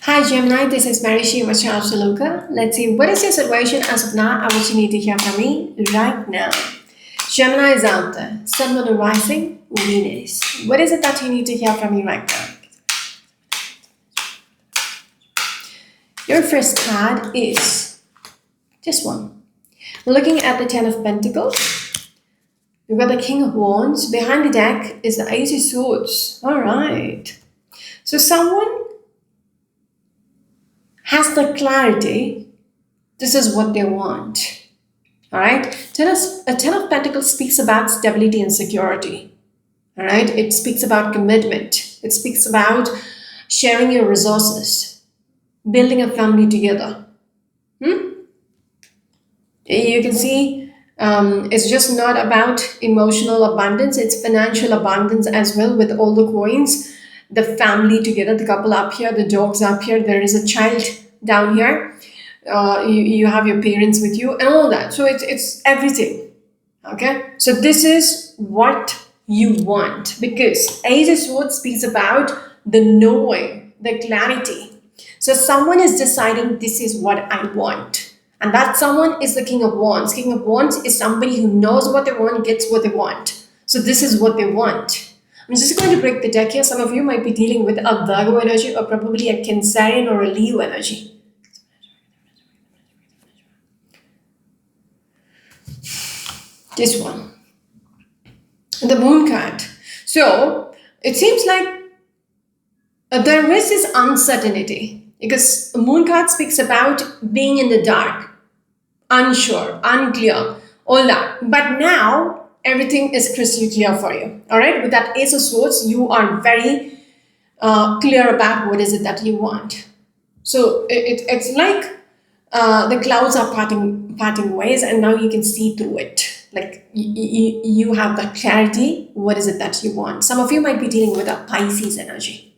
Hi Gemini, this is Mary Shiva Luca. Let's see what is your situation as of now and what you need to hear from me right now. Gemini is out there. Sun, Moon, and Rising, Venus. What is it that you need to hear from me right now? Your first card is this one. We're looking at the Ten of Pentacles. We've got the King of Wands. Behind the deck is the Ace of Swords. All right. So someone has the clarity. This is what they want. All right. A Ten of Pentacles speaks about stability and security. All right. It speaks about commitment. It speaks about sharing your resources, building a family together. You can see it's just not about emotional abundance. It's financial abundance as well, with all the coins, the family together, the couple up here, the dogs up here. There is a child down here. You have your parents with you and all that. So it's everything. Okay. So this is what you want, because Ace of Swords speaks about the knowing, the clarity. So someone is deciding, this is what I want. And that someone is the King of Wands. King of Wands is somebody who knows what they want, gets what they want. So this is what they want. I'm just going to break the deck here. Some of you might be dealing with a Virgo energy, or probably a Cancerian or a Leo energy. This one. The Moon card. So it seems like there is this uncertainty, because the Moon card speaks about being in the dark, unsure, unclear, all that. But now everything is crystal clear for you. All right. With that Ace of Swords, you are very clear about what is it that you want. So it's like the clouds are parting ways, and now you can see through it. Like you have that clarity. What is it that you want? Some of you might be dealing with a Pisces energy.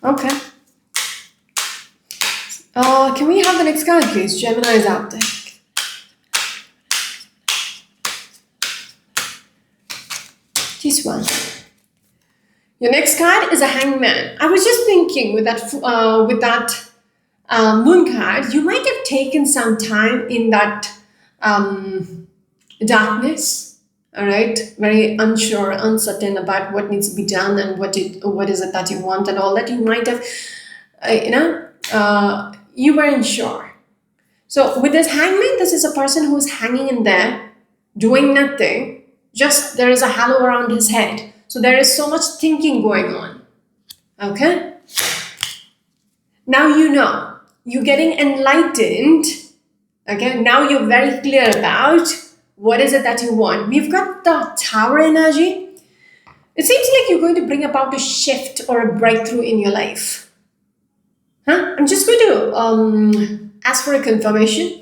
Okay. Can we have the next card, please? Gemini is out there. This one. Your next card is a Hangman. I was just thinking with that Moon card, you might have taken some time in that darkness. All right, very unsure, uncertain about what needs to be done and what is it that you want and all that. You might have, you weren't sure. So with this Hangman, this is a person who's hanging in there, doing nothing. Just there is a halo around his head. So there is so much thinking going on. Okay? Now you know. You're getting enlightened. Okay? Now you're very clear about what is it that you want. We've got the Tower energy. It seems like you're going to bring about a shift or a breakthrough in your life. I'm just going to ask for a confirmation.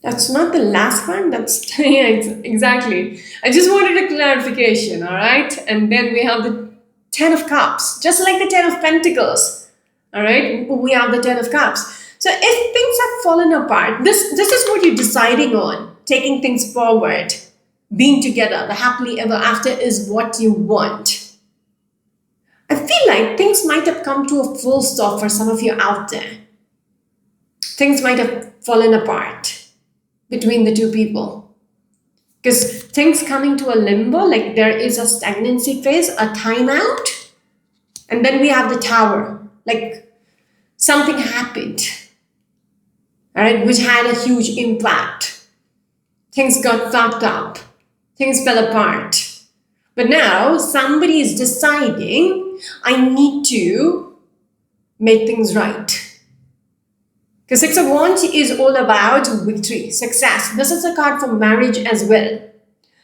That's not the last one. That's yeah, exactly. I just wanted a clarification, all right? And then we have the Ten of Cups, just like the Ten of Pentacles, all right? We have the Ten of Cups. So if things have fallen apart, this is what you're deciding on, taking things forward, being together, the happily ever after is what you want. I feel like things might have come to a full stop for some of you out there. Things might have fallen apart between the two people, because things coming to a limbo, like there is a stagnancy phase, a timeout, and then we have the Tower, like something happened, all right, which had a huge impact. Things got fucked up, things fell apart, but now somebody is deciding, I need to make things right. The Six of Wands is all about victory, success. This is a card for marriage as well.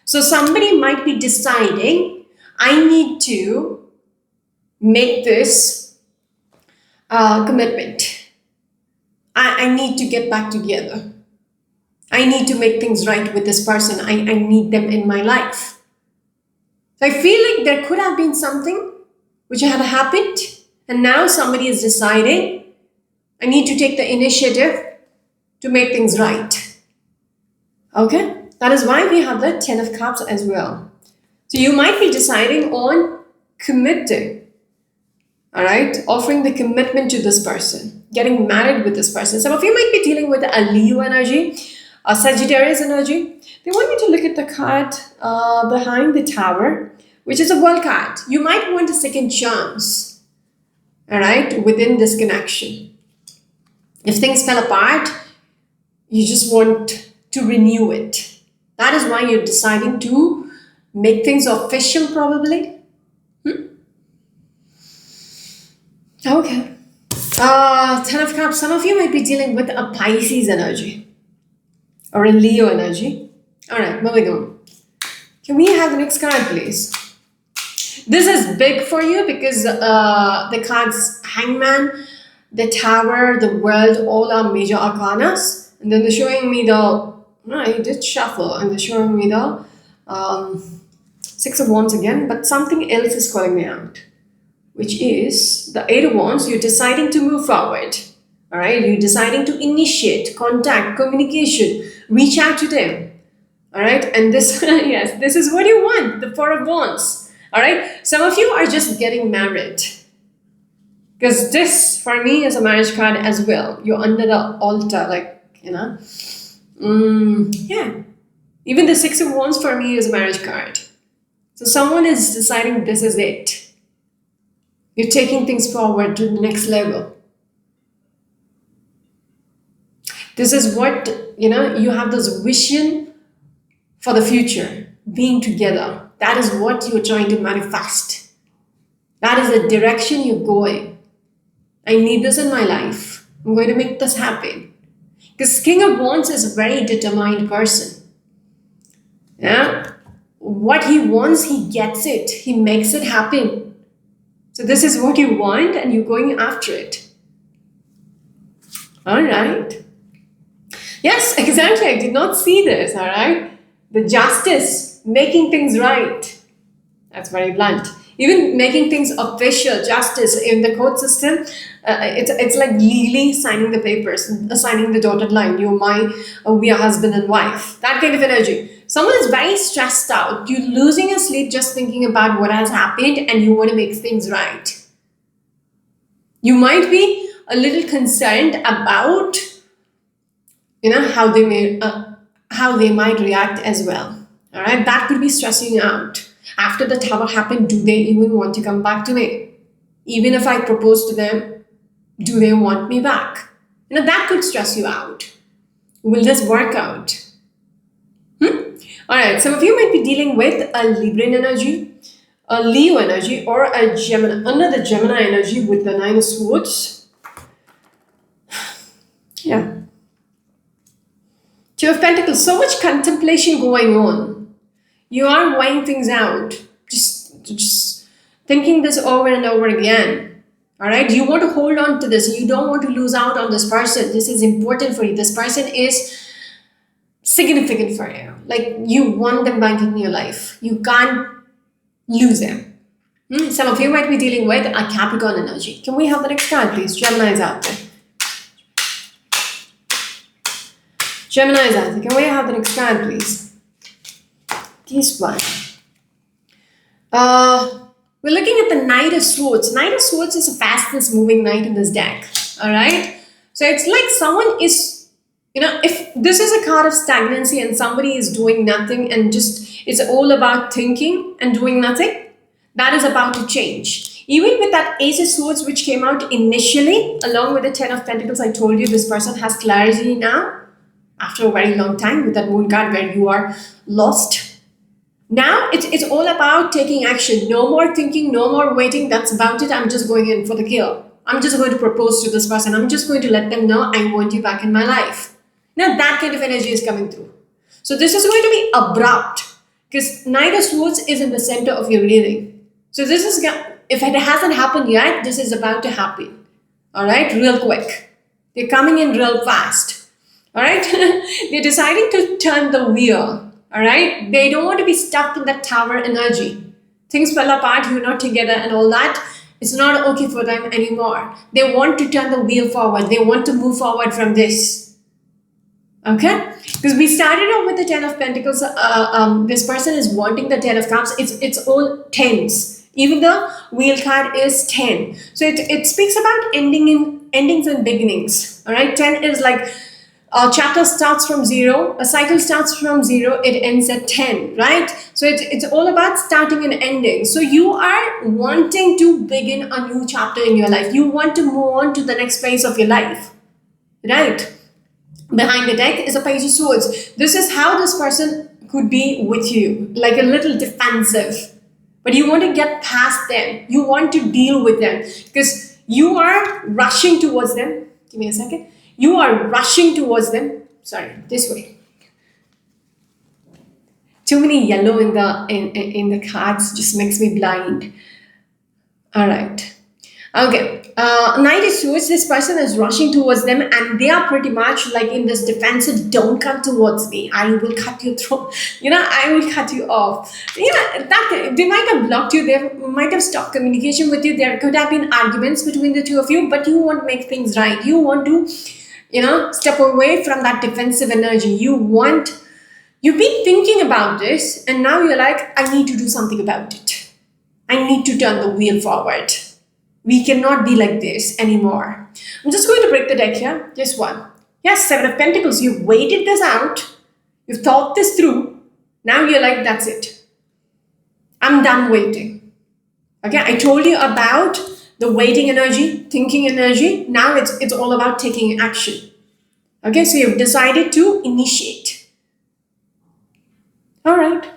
So somebody might be deciding, I need to make this commitment. I need to get back together. I need to make things right with this person. I need them in my life. So I feel like there could have been something which had happened, and now somebody is deciding, I need to take the initiative to make things right. Okay? That is why we have the Ten of Cups as well. So you might be deciding on committing, all right? Offering the commitment to this person, getting married with this person. Some of you might be dealing with a Leo energy, a Sagittarius energy. They want me to look at the card behind the tower, which is a world card. You might want a second chance, all right, within this connection. If things fell apart, you just want to renew it. That is why you're deciding to make things official, probably. Okay. Ten of Cups. Some of you might be dealing with a Pisces energy or a Leo energy. All right, moving on. Can we have the next card, please? This is big for you because the cards Hangman, the Tower, the World, all are major arcanas. And then they're showing me I did shuffle, and they're showing me the Six of Wands again, but something else is calling me out, which is the Eight of Wands. You're deciding to move forward. All right, you're deciding to initiate contact, communication, reach out to them. All right, and this, yes, this is what you want, the Four of Wands. All right, some of you are just getting married, because this for me is a marriage card as well. You're under the altar, yeah. Even the Six of Wands for me is a marriage card. So someone is deciding this is it. You're taking things forward to the next level. This is what, you have this vision for the future, being together. That is what you're trying to manifest. That is the direction you're going. I need this in my life. I'm going to make this happen. Because King of Wands is a very determined person. Yeah? What he wants, he gets it. He makes it happen. So this is what you want and you're going after it. All right. Yes, exactly. I did not see this, all right? The justice, making things right. That's very blunt. Even making things official, justice in the court system, it's like legally signing the papers, signing the dotted line. We are husband and wife. That kind of energy. Someone is very stressed out. You're losing your sleep just thinking about what has happened and you want to make things right. You might be a little concerned about, how they might react as well. All right, that could be stressing you out. After the Tower happened, do they even want to come back to me? Even if I propose to them, do they want me back? That could stress you out. Will this work out? All right, some of you might be dealing with a Libran energy, a Leo energy, or a Gemini, another Gemini energy with the Nine of Swords. Yeah. Two of Pentacles, so much contemplation going on. You are weighing things out, just thinking this over and over again. All right, you want to hold on to this. You don't want to lose out on this person. This is important for you. This person is significant for you. Like, you want them back in your life. You can't lose them. Some of you might be dealing with a Capricorn energy. Can we have the next card, please? Gemini is out there. Gemini is out there. Can we have the next card, please? This one. We're looking at the Knight of Swords. Knight of Swords is the fastest moving knight in this deck. All right. So it's like someone is, if this is a card of stagnancy and somebody is doing nothing and it's all about thinking and doing nothing, that is about to change. Even with that Ace of Swords, which came out initially, along with the Ten of Pentacles, I told you this person has clarity now after a very long time with that Moon card where you are lost. Now it's all about taking action. No more thinking, no more waiting. That's about it. I'm just going in for the kill. I'm just going to propose to this person. I'm just going to let them know I want you back in my life. Now that kind of energy is coming through. So this is going to be abrupt because Knight of Swords is in the center of your reading. So this is, if it hasn't happened yet, this is about to happen. All right, real quick. They're coming in real fast. All right, they're deciding to turn the wheel. All right, they don't want to be stuck in that Tower energy. Things fell apart, you're not together and all that. It's not okay for them anymore. They want to turn the wheel forward. They want to move forward from this. Okay, because we started off with the Ten of Pentacles. This person is wanting the Ten of Cups. It's all tens. Even the wheel card is 10. So it speaks about endings and beginnings. All right. 10 is like a chapter starts from zero, a cycle starts from zero, it ends at 10, right? So it's all about starting and ending. So you are wanting to begin a new chapter in your life. You want to move on to the next phase of your life, right? Behind the deck is a page of swords. This is how this person could be with you, like a little defensive. But you want to get past them. You want to deal with them because you are rushing towards them. Give me a second. You are rushing towards them. Sorry, this way. Too many yellow in the cards just makes me blind. All right. Okay. Knight of Swords, this person is rushing towards them and they are pretty much like in this defensive, don't come towards me. I will cut your throat. I will cut you off. That they might have blocked you. They might have stopped communication with you. There could have been arguments between the two of you, but you want to make things right. You want to, step away from that defensive energy. You've been thinking about this and now you're like, I need to do something about it. I need to turn the wheel forward. We cannot be like this anymore. I'm just going to break the deck here. Just one. Yes, Seven of Pentacles. You've waited this out. You've thought this through. Now you're like, that's it. I'm done waiting. Okay, I told you about the waiting energy, thinking energy. Now it's all about taking action. Okay, so you've decided to initiate. All right.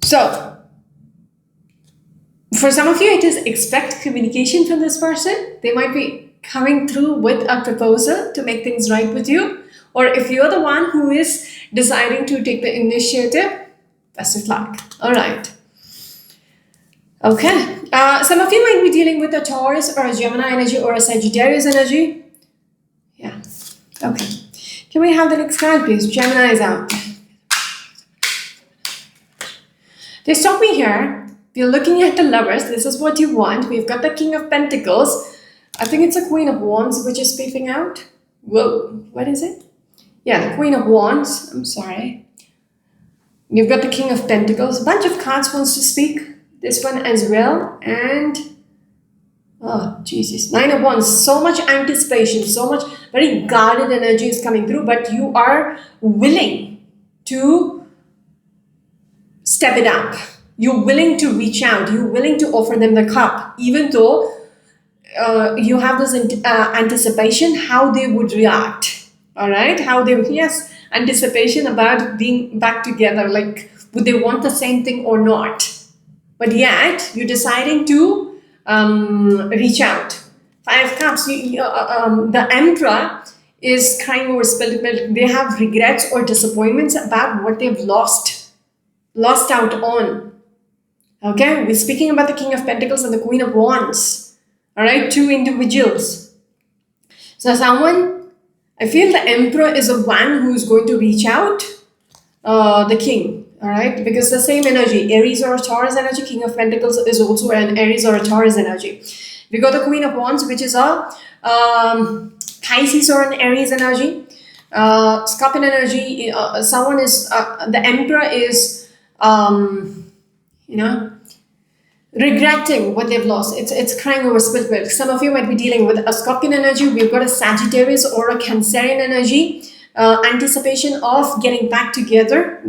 So, for some of you, it is expect communication from this person. They might be coming through with a proposal to make things right with you. Or if you're the one who is deciding to take the initiative, best of luck. All right. Okay. Some of you might be dealing with a Taurus or a Gemini energy or a Sagittarius energy. Yeah. Okay. Can we have the next card, please? Gemini is out. They stop me here. We're looking at the Lovers. This is what you want. We've got the King of Pentacles. I think it's a Queen of Wands which is peeping out. Whoa, what is it? Yeah, the Queen of Wands. I'm sorry. You've got the King of Pentacles. A bunch of cards wants to speak. This one as well. And, oh, Jesus. Nine of Wands. So much anticipation. So much very guarded energy is coming through. But you are willing to step it up. You're willing to reach out. You're willing to offer them the cup, even though you have this anticipation how they would react. All right, anticipation about being back together. Like, would they want the same thing or not? But yet you're deciding to reach out. Five Cups. The Emperor is crying over spilled milk. They have regrets or disappointments about what they've lost out on. Okay, we're speaking about the King of Pentacles and the Queen of Wands. All right, two individuals. So I feel the Emperor is the one who's going to reach out, the King. All right, because the same energy, Aries or a Taurus energy, King of Pentacles is also an Aries or a Taurus energy. We got the Queen of Wands, which is a Pisces or an Aries energy. Scorpion energy, the Emperor is, regretting what they've lost. It's crying over spilled milk. Some of you might be dealing with a Scorpion energy. We've got a Sagittarius or a Cancerian energy. Anticipation of getting back together.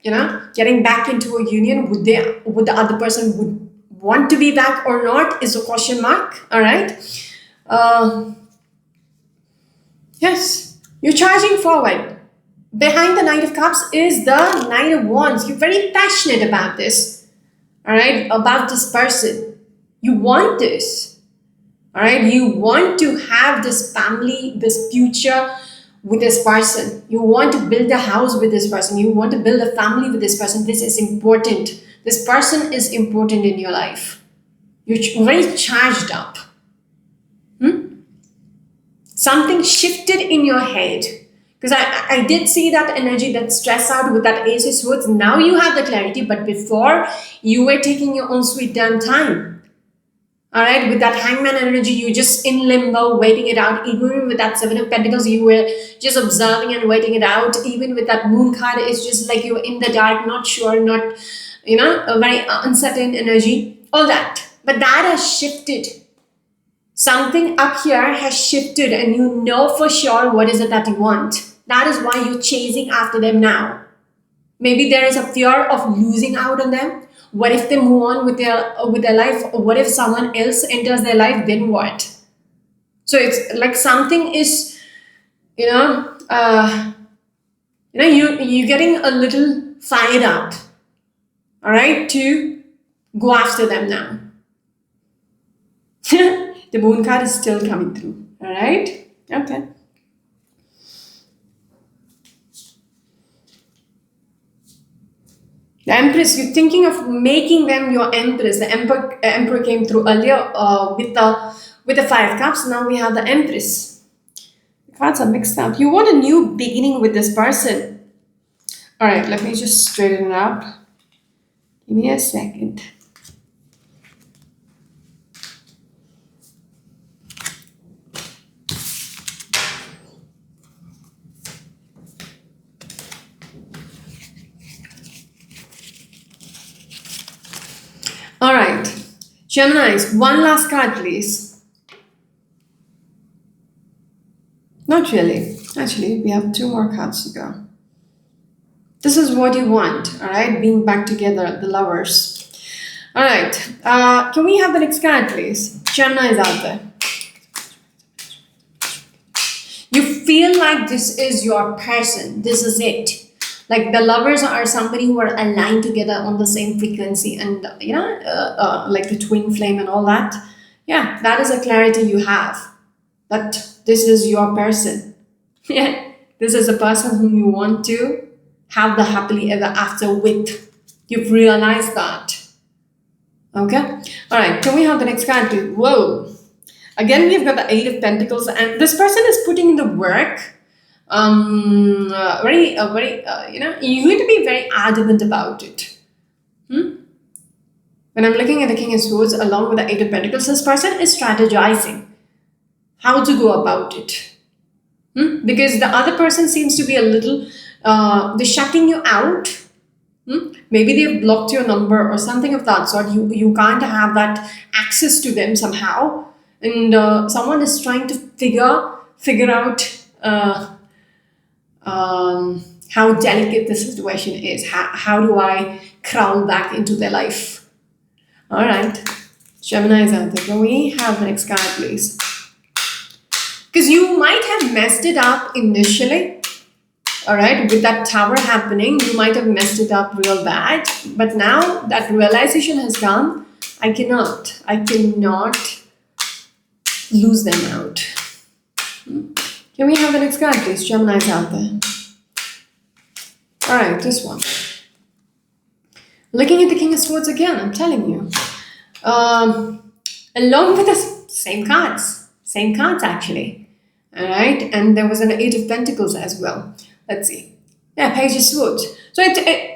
Getting back into a union. Would the other person would want to be back or not is a question mark. All right. Yes, you're charging forward. Behind the Knight of Cups is the Knight of Wands. You're very passionate about this. All right, about this person. You want this. All right, you want to have this family, this future with this person. You want to build a house with this person. You want to build a family with this person. This is important. This person is important in your life. You're very charged up. Something shifted in your head. Because I did see that energy, that stress out with that Ace of Swords. Now you have the clarity, but before you were taking your own sweet damn time. All right, with that Hangman energy, you just in limbo, waiting it out. Even with that Seven of Pentacles, you were just observing and waiting it out. Even with that Moon card, it's just like you're in the dark, not sure, not a very uncertain energy, all that. But that has shifted. Something up here has shifted, and you know for sure what is it that you want. That is why you're chasing after them now. Maybe there is a fear of losing out on them. What if they move on with their life? Or what if someone else enters their life? Then what? So it's like something is, you know, you getting a little fired up. All right, to go after them now. The moon card is still coming through. All right. Okay. The Empress, you're thinking of making them your Empress. The Emperor came through earlier with the Five of Cups. Now we have the Empress. The cards are mixed up. You want a new beginning with this person. All right, let me just straighten it up. Give me a second. All right, Geminis, one last card, please. Not really. Actually, we have two more cards to go. This is what you want, all right? Being back together, the lovers. All right, can we have the next card, please? Gemini is out there. You feel like this is your person. This is it. Like the lovers are somebody who are aligned together on the same frequency, and like the twin flame and all that. Yeah, that is a clarity you have. That this is your person. Yeah, this is a person whom you want to have the happily ever after with. You've realized that. Okay. All right. Can we have the next card, please? Whoa. Again, we've got the Eight of Pentacles, and this person is putting in the work. Very, you're going to be very adamant about it. When I'm looking at the King of Swords along with the Eight of Pentacles, this person is strategizing how to go about it. Because the other person seems to be a little, they're shutting you out. Maybe they've blocked your number or something of that sort. You can't have that access to them somehow. And someone is trying to figure out how delicate the situation is. How do I crawl back into their life? All right, Gemini is out there. Can we have the next card, please? Because you might have messed it up initially. All right, with that Tower happening, you might have messed it up real bad. But now that realization has come, I cannot lose them out. Can we have the next card, please? Gemini's out there. All right, this one. Looking at the King of Swords again, I'm telling you. Along with the same cards actually. All right, and there was an Eight of Pentacles as well. Let's see. Yeah, Page of Swords. So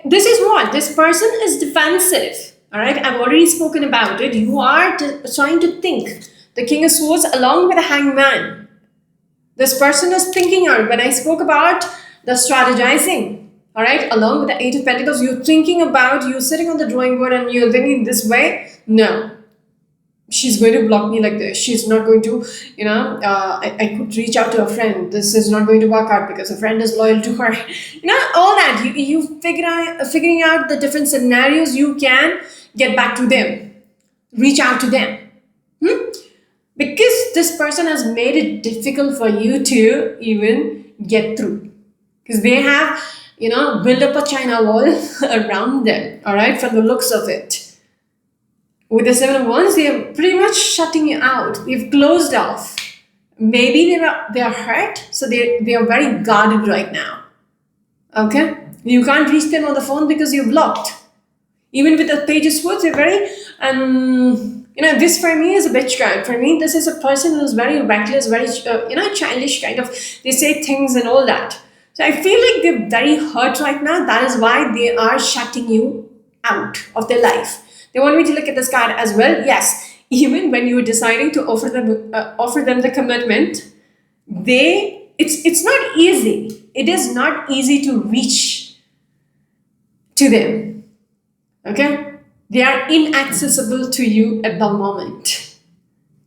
this is what? This person is defensive. All right, I've already spoken about it. You are trying to think. The King of Swords along with the Hangman. This person is thinking out. When I spoke about the strategizing, all right, along with the Eight of Pentacles, you're thinking about, you're sitting on the drawing board and you're thinking this way. No, she's going to block me like this. She's not going to, I could reach out to a friend. This is not going to work out because a friend is loyal to her. All that. You figuring out the different scenarios you can get back to them. Reach out to them. Because this person has made it difficult for you to even get through. Because they have, built up a China wall around them, all right, from the looks of it. With the Seven of Wands, they are pretty much shutting you out. They've closed off. Maybe they are hurt, so they are very guarded right now. Okay? You can't reach them on the phone because you're blocked. Even with the Page of Swords, they're very... this for me is a bitch card. For me, this is a person who's very reckless, very, childish kind of. They say things and all that. So I feel like they're very hurt right now. That is why they are shutting you out of their life. They want me to look at this card as well. Yes, even when you're deciding to offer them the commitment, it's not easy. It is not easy to reach to them. Okay? They are inaccessible to you at the moment.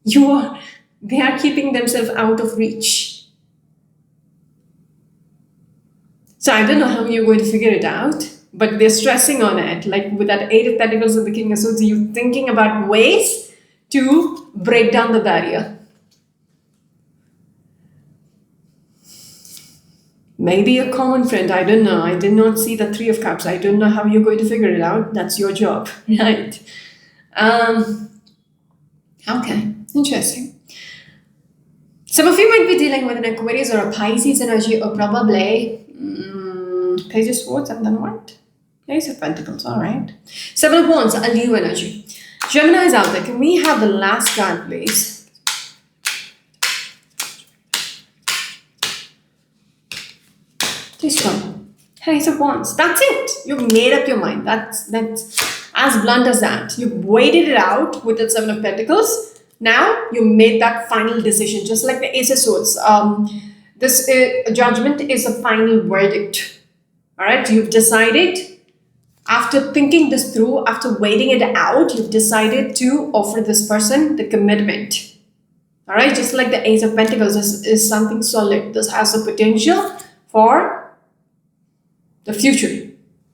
They are keeping themselves out of reach. So I don't know how you're going to figure it out, but they're stressing on it. Like with that Eight of Pentacles and the King of Swords, you're thinking about ways to break down the barrier. Maybe a common friend, I don't know. I did not see the Three of Cups. I don't know how you're going to figure it out. That's your job, right? Okay, interesting. Some of you might be dealing with an Aquarius or a Pisces energy, or probably Page of Swords and then what? Ace of Pentacles, all right. Seven of Wands, a Leo energy. Gemini is out there. Can we have the last card, please? This one. Ace of Wands. That's it. You've made up your mind. That's as blunt as that. You've waited it out with the Seven of Pentacles. Now you made that final decision, just like the Ace of Swords. This judgment is a final verdict. All right, you've decided, after thinking this through, after waiting it out, you've decided to offer this person the commitment. All right, just like the Ace of Pentacles is something solid. This has the potential for the future.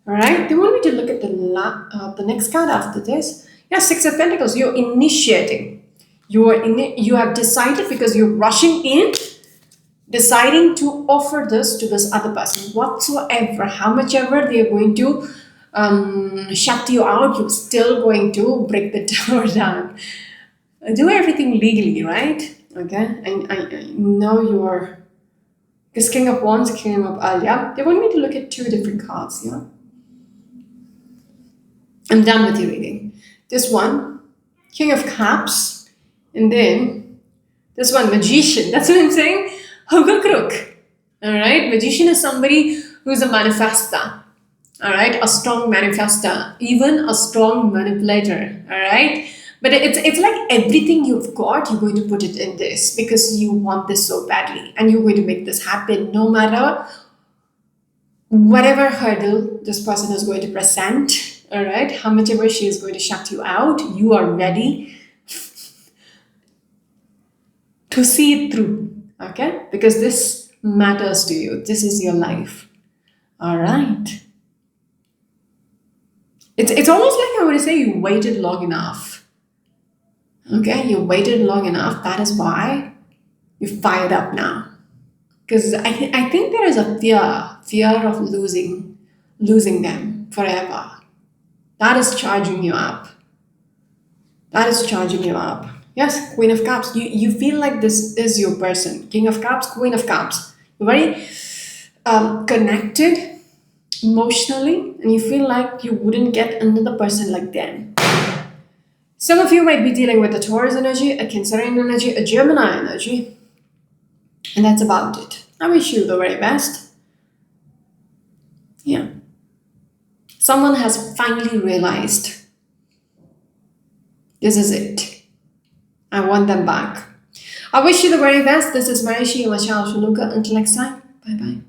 All right, they want me to look at the next card after this. Yeah, Six of Pentacles. You're initiating. You have decided, because you're rushing in, deciding to offer this to this other person whatsoever, how much ever they're going to shut you out, you're still going to break the door down. Do everything legally, right? Okay, I know you're, because King of Wands came up earlier. They want me to look at two different cards. Yeah, I'm done with your reading. This one, King of Cups. And then this one, Magician. That's what I'm saying. Hook crook. All right. Magician is somebody who's a manifester. All right. A strong manifester, even a strong manipulator. All right. But it's like everything you've got, you're going to put it in this because you want this so badly, and you're going to make this happen no matter whatever hurdle this person is going to present. All right. How much ever she is going to shut you out, you are ready to see it through, okay? Because this matters to you. This is your life. All right. It's almost like I would say you waited long enough. Okay, you waited long enough. That is why you're fired up now. Because I think there is a fear of losing them forever. That is charging you up. That is charging you up. Yes, Queen of Cups. You feel like this is your person. King of Cups, Queen of Cups. You're very connected emotionally, and you feel like you wouldn't get another person like them. Some of you might be dealing with a Taurus energy, a Cancerian energy, a Gemini energy, and that's about it. I wish you the very best. Yeah. Someone has finally realized this is it. I want them back. I wish you the very best. This is Marishi Machal Shanuka. Until next time, bye-bye.